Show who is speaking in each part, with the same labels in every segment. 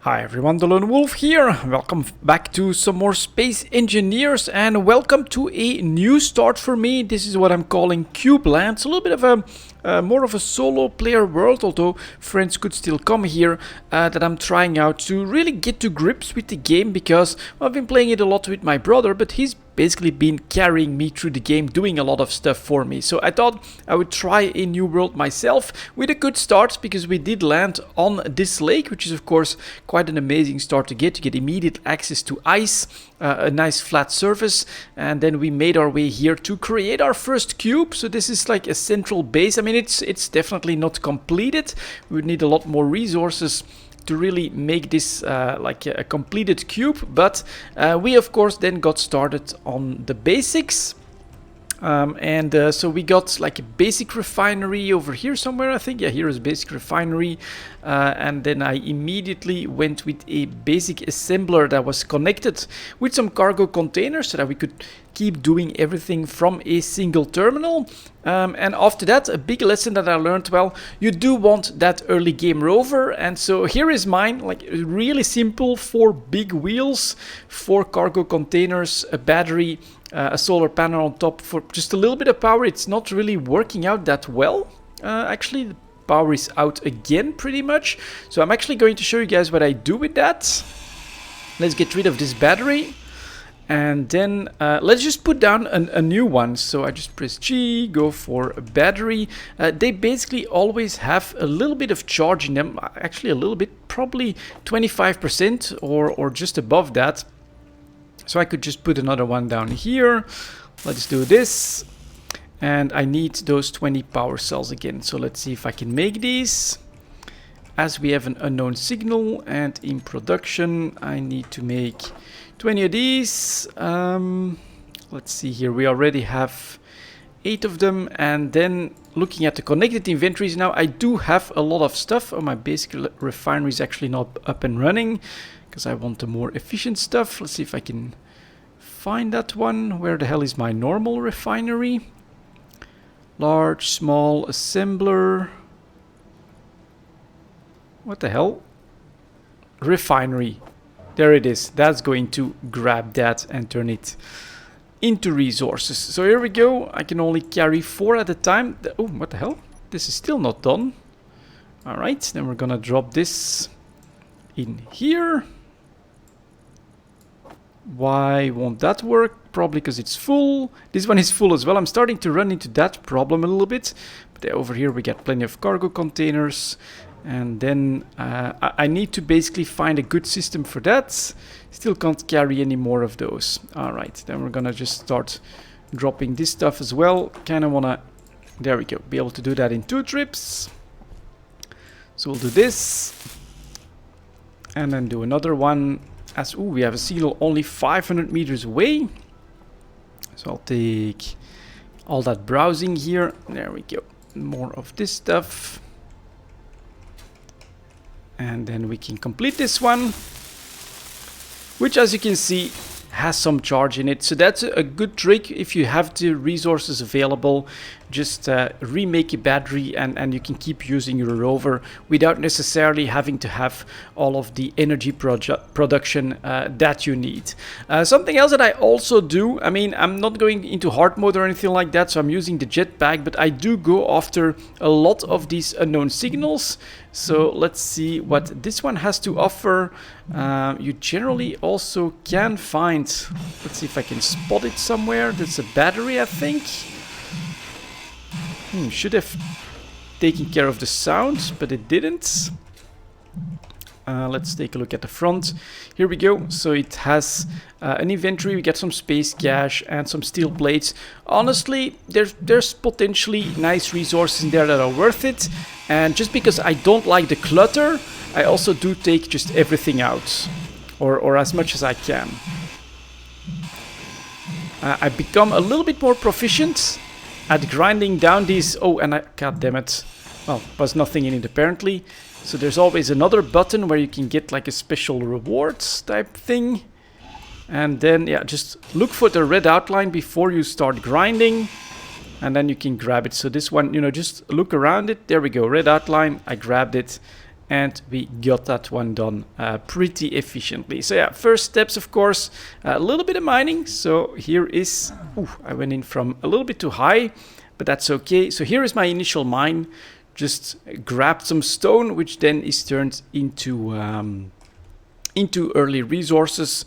Speaker 1: Hi everyone, delonewolf here. Welcome back to some more Space Engineers and welcome to a new start for me. This is what I'm calling Cube Land. It's a little bit of a more of a solo player world, although friends could still come here, that I'm trying out to really get to grips with the game because I've been playing it a lot with my brother, but he's basically been carrying me through the game, doing a lot of stuff for me. So I thought I would try a new world myself with a good start because we did land on this lake, which is of course quite an amazing start to get. You get immediate access to ice, a nice flat surface, and then we made our way here to create our first cube. So this is like a central base. I mean, it's definitely not completed. We would need a lot more resources to really make this like a completed cube, but we of course then got started on the basics. So we got like a basic refinery over here somewhere, I think. Yeah, here is basic refinery. And then I immediately went with a basic assembler that was connected with some cargo containers so that we could keep doing everything from a single terminal. And after that, a big lesson that I learned, well, you do want that early game rover. And so here is mine, like really simple, 4 big wheels, 4 cargo containers, a battery, a solar panel on top for just a little bit of power. It's not really working out that well. Actually, the power is out again pretty much. So I'm actually going to show you guys what I do with that. Let's get rid of this battery. And then let's just put down a new one. So I just press G, go for a battery. They basically always have a little bit of charge in them. Actually a little bit, probably 25% or just above that. So I could just put another one down here. Let's do this. And I need those 20 power cells again. So let's see if I can make these. As we have an unknown signal and in production, I need to make 20 of these. Let's see here. We already have 8 of them. And then looking at the connected inventories now, I do have a lot of stuff. Oh, my basic refinery is actually not up and running because I want the more efficient stuff. Let's see if I can find that one. Where the hell is my normal refinery? Large, small, assembler. What the hell? Refinery. There it is. That's going to grab that and turn it into resources. So here we go. I can only carry 4 at a time. Oh, what the hell? This is still not done. All right, then we're gonna drop this in here. Why won't that work? Probably because it's full. This one is full as well. I'm starting to run into that problem a little bit. But over here we get plenty of cargo containers. And then I need to basically find a good system for that. Still can't carry any more of those. All right, then we're gonna just start dropping this stuff as well. Kind of wanna, there we go, be able to do that in 2 trips. So we'll do this. And then do another one. As, ooh, we have a signal only 500 meters away. So I'll take all that browsing here. There we go. More of this stuff. And then we can complete this one, which as you can see has some charge in it. So that's a good trick if you have the resources available. Just remake a battery and you can keep using your rover without necessarily having to have all of the energy production that you need. Something else that I also do, I mean, I'm not going into hard mode or anything like that, so I'm using the jetpack, but I do go after a lot of these unknown signals. So let's see what this one has to offer. You generally also can find, let's see if I can spot it somewhere. That's a battery, I think. Should have taken care of the sound, but it didn't. Let's take a look at the front. Here we go. So it has an inventory. We get some space cache and some steel plates. Honestly, there's potentially nice resources in there that are worth it. And just because I don't like the clutter, I also do take just everything out, or as much as I can. I become a little bit more proficient at grinding down these. Oh, and god damn it. Well, was nothing in it apparently. So there's always another button where you can get like a special rewards type thing. And then, yeah, just look for the red outline before you start grinding. And then you can grab it. So this one, you know, just look around it. There we go, red outline. I grabbed it. and we got that one done pretty efficiently. So yeah, first steps, of course, a little bit of mining. So here is, I went in from a little bit too high, but that's okay. So here is my initial mine. Just grabbed some stone, which then is turned into early resources.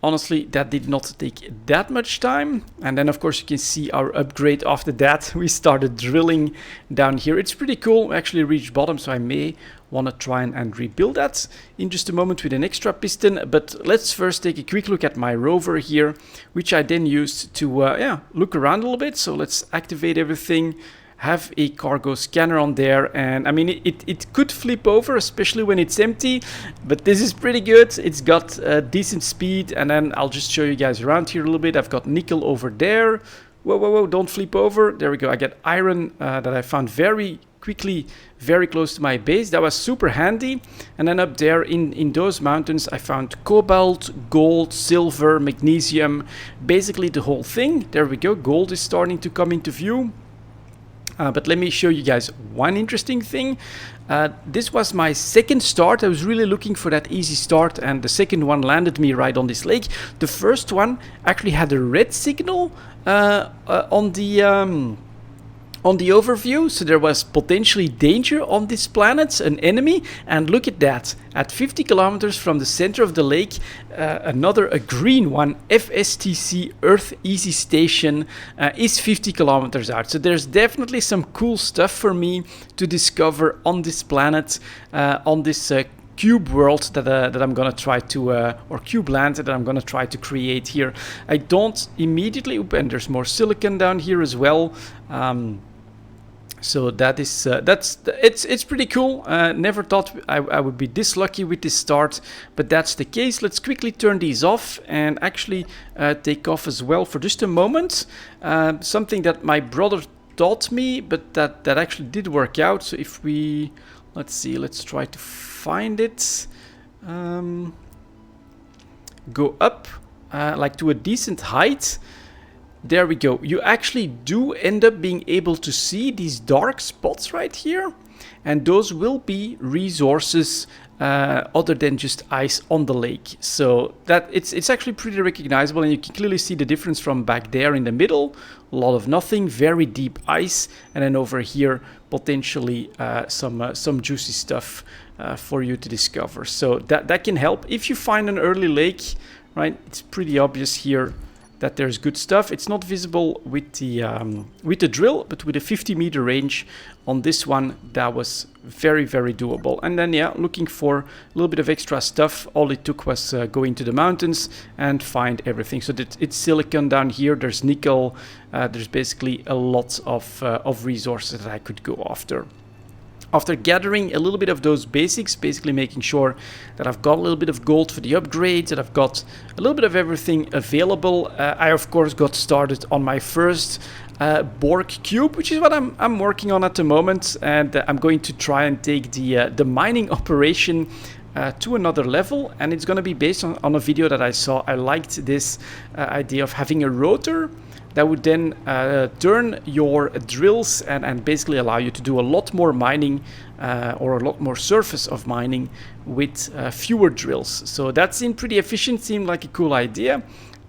Speaker 1: Honestly, that did not take that much time. And then, of course, you can see our upgrade after that. We started drilling down here. It's pretty cool. We actually reached bottom, so I may want to try and rebuild that in just a moment with an extra piston. But let's first take a quick look at my rover here, which I then used to look around a little bit. So let's activate everything. Have a cargo scanner on there, and I mean it could flip over, especially when it's empty, but this is pretty good. It's got decent speed, and then I'll just show you guys around here a little bit. I've got nickel over there. Whoa, don't flip over. There we go. I get iron that I found very quickly, very close to my base. That was super handy. And then up there in those mountains, I found cobalt, gold, silver, magnesium, basically the whole thing. There we go. Gold is starting to come into view. But let me show you guys one interesting thing. This was my second start. I was really looking for that easy start, and the second one landed me right on this lake. The first one actually had a red signal on the overview, so there was potentially danger on this planet, an enemy, and look at that. At 50 kilometers from the center of the lake, a green one, FSTC Earth Easy Station, is 50 kilometers out. So there's definitely some cool stuff for me to discover on this planet, on this cube world that I'm gonna try to, or cube land that I'm gonna try to create here. I don't immediately, and there's more silicon down here as well. So that is it's pretty cool. Never thought I would be this lucky with this start, but that's the case. Let's quickly turn these off and actually take off as well for just a moment. Something that my brother taught me, but that actually did work out. So if we, let's see, let's try to find it. Go up like to a decent height. There we go. You actually do end up being able to see these dark spots right here, and those will be resources other than just ice on the lake. So that it's actually pretty recognizable, and you can clearly see the difference from back there in the middle. A lot of nothing, very deep ice, and then over here potentially some juicy stuff for you to discover. So that can help if you find an early lake, right? It's pretty obvious here that there's good stuff. It's not visible with the drill, but with a 50-meter range on this one, that was very, very doable. And then, yeah, looking for a little bit of extra stuff. All it took was go into the mountains and find everything. So it's silicon down here. There's nickel. There's basically a lot of resources that I could go after. After gathering a little bit of those basics, basically making sure that I've got a little bit of gold for the upgrades, that I've got a little bit of everything available, I of course got started on my first Borg cube, which is what I'm working on at the moment, and I'm going to try and take the mining operation to another level, and it's going to be based on a video that I saw. I liked this idea of having a rotor that would then turn your drills and basically allow you to do a lot more mining or a lot more surface of mining with fewer drills. So that seemed pretty efficient, seemed like a cool idea.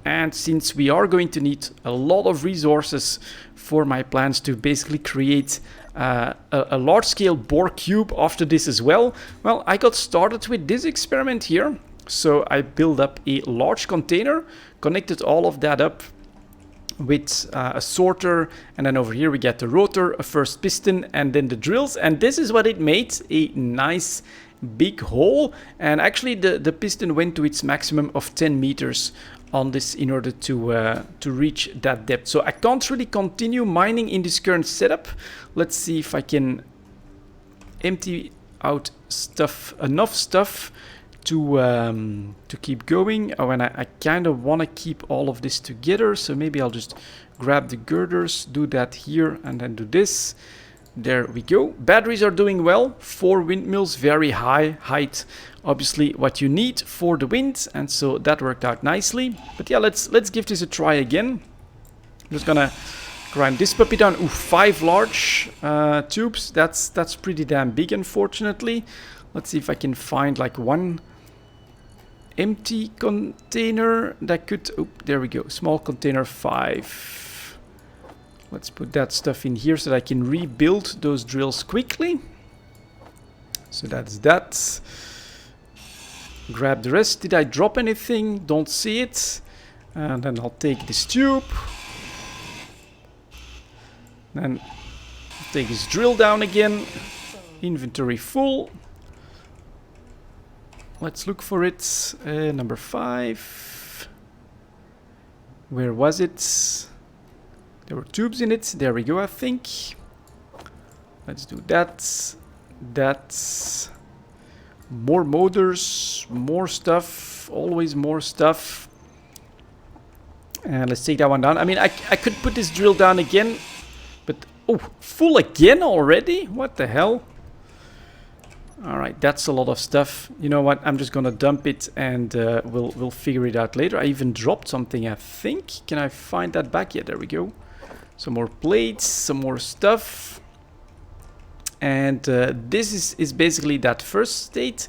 Speaker 1: And since we are going to need a lot of resources for my plans to basically create a large-scale Borg cube after this as well, well, I got started with this experiment here. So I built up a large container, connected all of that up with a sorter, and then over here we get the rotor, a first piston, and then the drills, and this is what it made, a nice big hole. And actually the piston went to its maximum of 10 meters on this in order to reach that depth. So I can't really continue mining in this current setup. Let's see if I can empty out enough stuff to keep going. Oh, and I kind of want to keep all of this together, so maybe I'll just grab the girders, do that here, and then do this. There we go. Batteries are doing well. 4 windmills, very high height, obviously what you need for the wind, and so that worked out nicely. But yeah, let's give this a try again. I'm just gonna grind this puppy down. Ooh, 5 large tubes. That's pretty damn big, unfortunately. Let's see if I can find like one empty container that could... Oh, there we go. Small container 5. Let's put that stuff in here so that I can rebuild those drills quickly. So that's that. Grab the rest. Did I drop anything? Don't see it. And then I'll take this tube. Then I'll take this drill down again. Inventory full. Let's look for it. Number 5. Where was it? There were tubes in it. There we go, I think. Let's do that. That. More motors. More stuff. Always more stuff. And let's take that one down. I mean, I could put this drill down again. But, oh, full again already? What the hell? Alright, that's a lot of stuff. You know what? I'm just gonna dump it and we'll figure it out later. I even dropped something, I think. Can I find that back? Yeah, there we go. Some more plates, some more stuff. And this is basically that first state.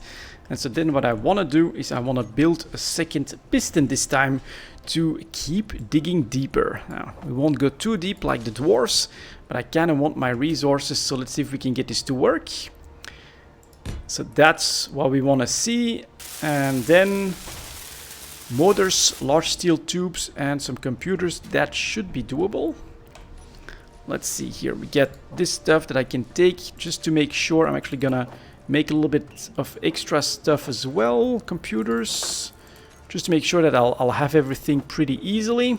Speaker 1: And so then what I want to do is I want to build a second piston this time to keep digging deeper. Now, we won't go too deep like the dwarves, but I kind of want my resources, so let's see if we can get this to work. So that's what we want to see. And then motors, large steel tubes, and some computers. That should be doable. Let's see here. We get this stuff that I can take just to make sure. I'm actually gonna make a little bit of extra stuff as well. Computers. Just to make sure that I'll have everything pretty easily.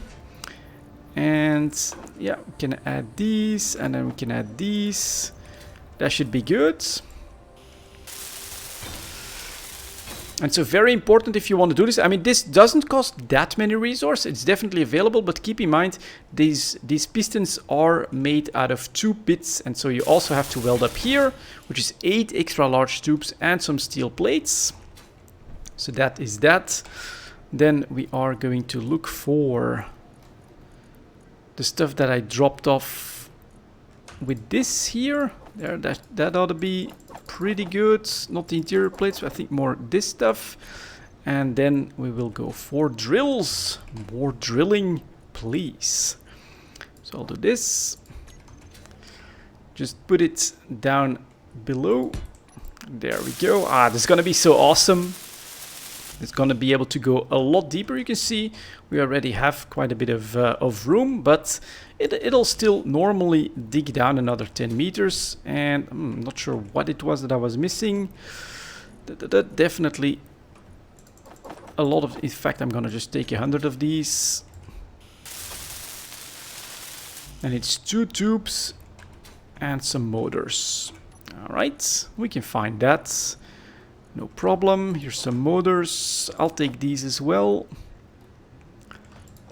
Speaker 1: And yeah, we can add these, and then we can add these. That should be good. And so very important if you want to do this. I mean, this doesn't cost that many resources. It's definitely available, but keep in mind these pistons are made out of 2 bits, and so you also have to weld up here, which is 8 extra large tubes and some steel plates. So that is that. Then we are going to look for the stuff that I dropped off with this here. There, that ought to be pretty good. Not the interior plates, but I think more this stuff. And then we will go for drills. More drilling, please. So I'll do this. Just put it down below. There we go. Ah, this is gonna be so awesome. It's gonna be able to go a lot deeper. You can see we already have quite a bit of room, but it'll still normally dig down another 10 meters. And I'm not sure what it was that I was missing. Definitely a lot of. In fact, I'm gonna just take 100 of these, and it's 2 tubes and some motors. All right, we can find that. No problem. Here's some motors. I'll take these as well.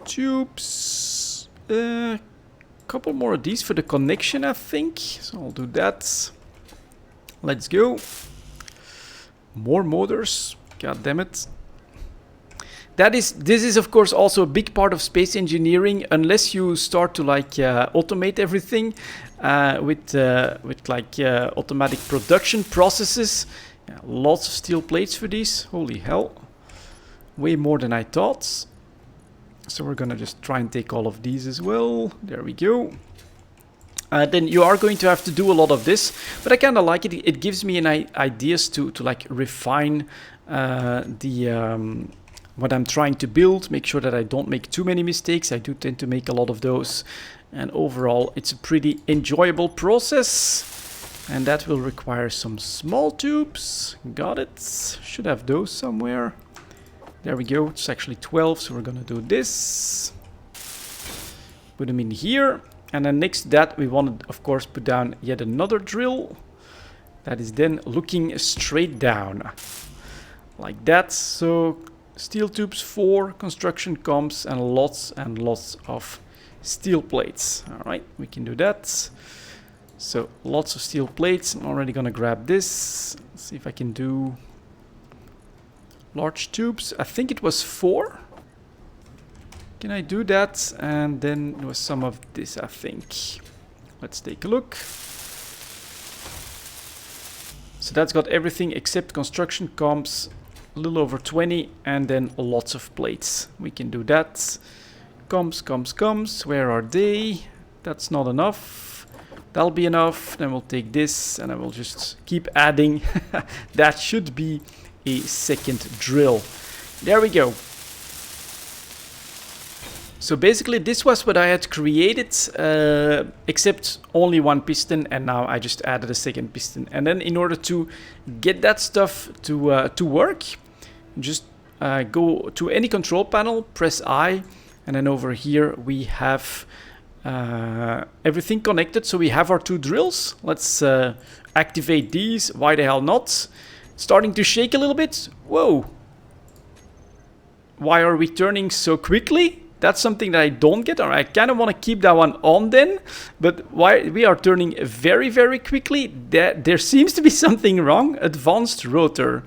Speaker 1: Tubes. Couple more of these for the connection, I think. So I'll do that. Let's go. More motors. God damn it. This is of course also a big part of space engineering, unless you start to like automate everything with like automatic production processes. Yeah, lots of steel plates for these. Holy hell. Way more than I thought. So we're gonna just try and take all of these as well. There we go. Then you are going to have to do a lot of this, but I kind of like it. It gives me an ideas to like refine what I'm trying to build. Make sure that I don't make too many mistakes. I do tend to make a lot of those. And overall, it's a pretty enjoyable process. And that will require some small tubes. Got it. Should have those somewhere. There we go. It's actually 12, so we're gonna do this. Put them in here. And then next to that, we want to, of course, put down yet another drill. That is then looking straight down. Like that. So steel tubes 4, construction comps, and lots of steel plates. All right, we can do that. So lots of steel plates. I'm already gonna grab this. Let's see if I can do large tubes. I think it was 4. Can I do that? And then there was some of this, I think. Let's take a look. So that's got everything except construction comps, a little over 20, and then lots of plates. We can do that. Comps, where are they? That's not enough. That'll be enough. Then we'll take this and I will just keep adding. That should be a second drill. There we go. So basically this was what I had created, except only one piston, and now I just added a second piston. And then in order to get that stuff to work, just go to any control panel, press I, and then over here we have everything connected. So we have our two drills. Let's activate these. Why the hell not? Starting to shake a little bit. Whoa. Why are we turning so quickly? That's something that I don't get, or I kind of want to keep that one on then. But why we are turning very, very quickly, there seems to be something wrong. Advanced rotor.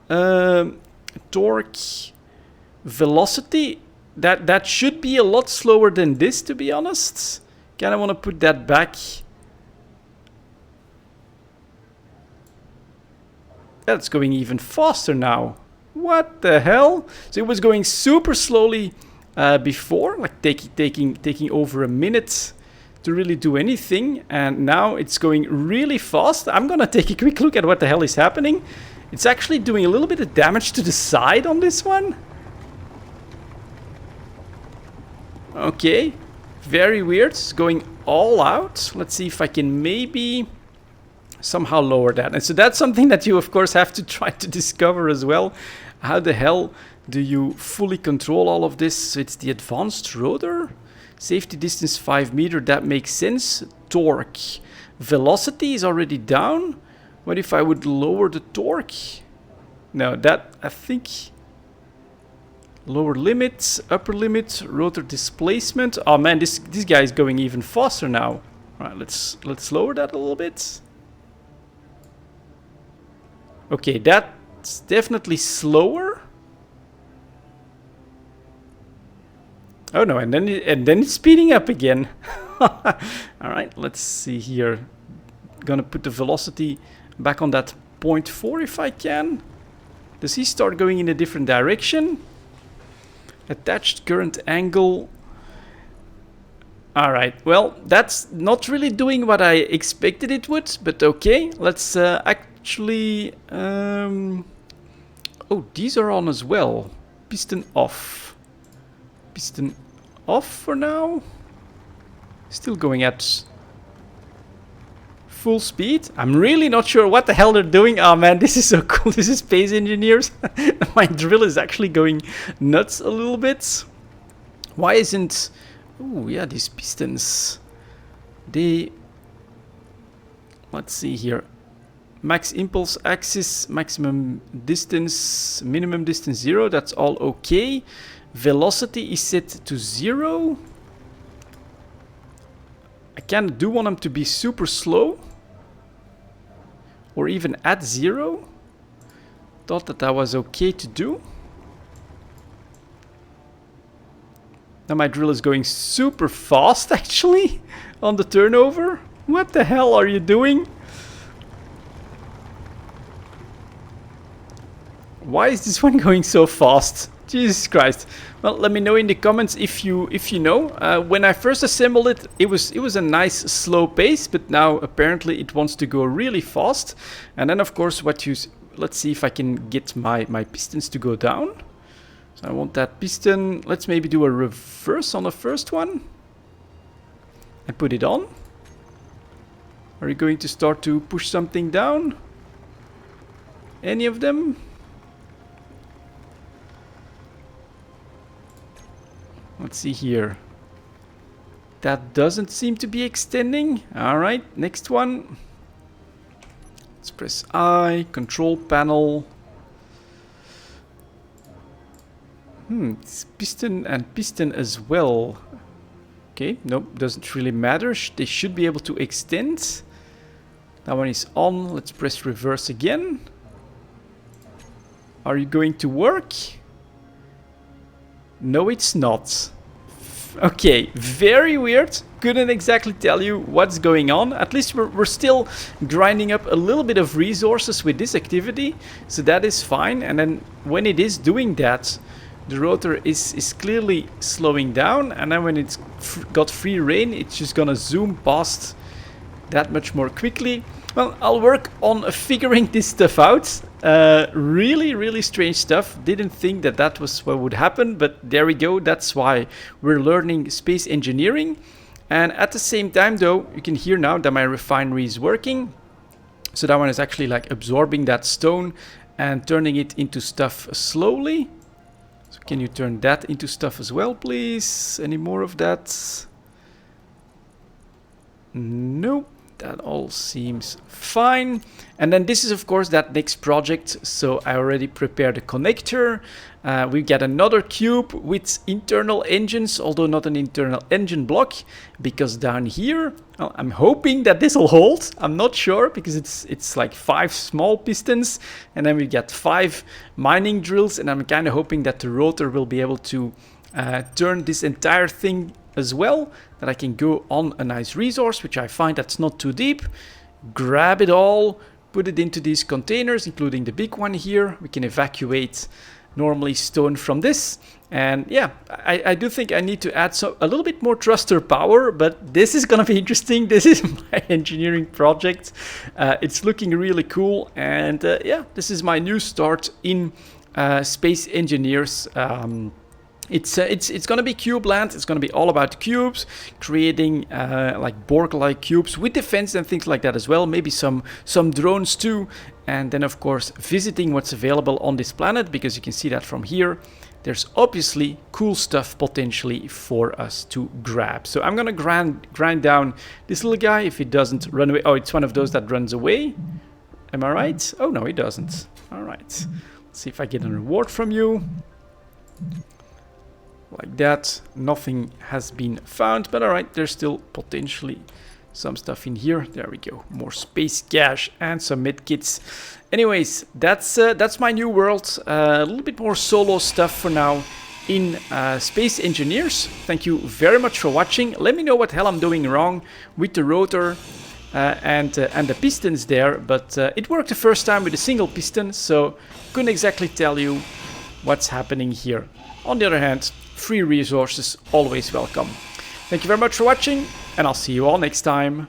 Speaker 1: Torque. Velocity. That should be a lot slower than this, to be honest. Kind of want to put that back. That's going even faster now. What the hell? So it was going super slowly before, like taking over a minute to really do anything, and now it's going really fast. I'm gonna take a quick look at what the hell is happening. It's actually doing a little bit of damage to the side on this one. Okay, very weird. It's going all out. Let's see if I can maybe somehow lower that. And so that's something that you of course have to try to discover as well. How the hell do you fully control all of this? So it's the advanced rotor. Safety distance 5 meters, that makes sense. Torque. Velocity is already down. What if I would lower the torque? No, that I think... Lower limit, upper limit, rotor displacement. Oh man, this guy is going even faster now. All right, let's lower that a little bit. Okay, that's definitely slower. Oh no, and then it's speeding up again. All right, let's see here. Gonna put the velocity back on that 0.4 if I can. Does he start going in a different direction? Attached current angle. All right, well, that's not really doing what I expected it would, but okay. Let's actually... oh, these are on as well. Piston off. Piston off for now. Still going at full speed. I'm really not sure what the hell they're doing. Oh man, this is so cool. This is Space Engineers. My drill is actually going nuts a little bit. Why isn't... Oh yeah, these pistons. They... Let's see here. Max impulse axis, maximum distance, minimum distance 0. That's all okay. Velocity is set to 0. I kind of do want them to be super slow. Or even at 0. Thought that was okay to do. Now my drill is going super fast actually on the turnover. What the hell are you doing? Why is this one going so fast? Jesus Christ. Well, let me know in the comments if you know. When I first assembled it, it was a nice slow pace, but now apparently it wants to go really fast. And then of course let's see if I can get my pistons to go down. So I want that piston. Let's maybe do a reverse on the first one. And put it on. Are you going to start to push something down? Any of them? Let's see here. That doesn't seem to be extending. Alright, next one. Let's press I, control panel. It's piston and piston as well. Okay, nope, doesn't really matter. They should be able to extend. That one is on. Let's press reverse again. Are you going to work? No, it's not. Okay, very weird. couldn't exactly tell you what's going on. At least we're still grinding up a little bit of resources with this activity, so that is fine. And then when it is doing that, the rotor is clearly slowing down, and then when it's got free rein, it's just gonna zoom past that much more quickly. Well, I'll work on figuring this stuff out. Really strange stuff. Didn't think that that was what would happen, but there we go. That's why we're learning space engineering. And at the same time though, you can hear now that my refinery is working. So that one is actually like absorbing that stone and turning it into stuff slowly. So can you turn that into stuff as well, please? Any more of that? Nope. That all seems fine. And then this is of course that next project. So I already prepared a connector. We get another cube with internal engines, although not an internal engine block, because down here, well, I'm hoping that this will hold. I'm not sure, because it's like 5 small pistons, and then we get 5 mining drills, and I'm kind of hoping that the rotor will be able to turn this entire thing as well, that I can go on a nice resource, which I find that's not too deep, grab it all, put it into these containers, including the big one here. We can evacuate normally stone from this. And yeah, I do think I need to add a little bit more thruster power, but this is gonna be interesting. This is my engineering project. It's looking really cool, and yeah, this is my new start in Space Engineers. It's gonna be cube land. It's gonna be all about cubes, creating like Borg-like cubes with defense and things like that as well. Maybe some drones too, and then of course visiting what's available on this planet, because you can see that from here. There's obviously cool stuff potentially for us to grab. So I'm gonna grind down this little guy if he doesn't run away. Oh, it's one of those that runs away. Am I right? Oh no, he doesn't. All right. Let's see if I get a reward from you. Like that. Nothing has been found, but all right, there's still potentially some stuff in here. There we go. More space cash and some medkits. Anyways, that's my new world. A little bit more solo stuff for now in Space Engineers. Thank you very much for watching. Let me know what hell I'm doing wrong with the rotor and the pistons there, but it worked the first time with a single piston, so couldn't exactly tell you what's happening here. On the other hand, free resources always welcome. Thank you very much for watching, and I'll see you all next time.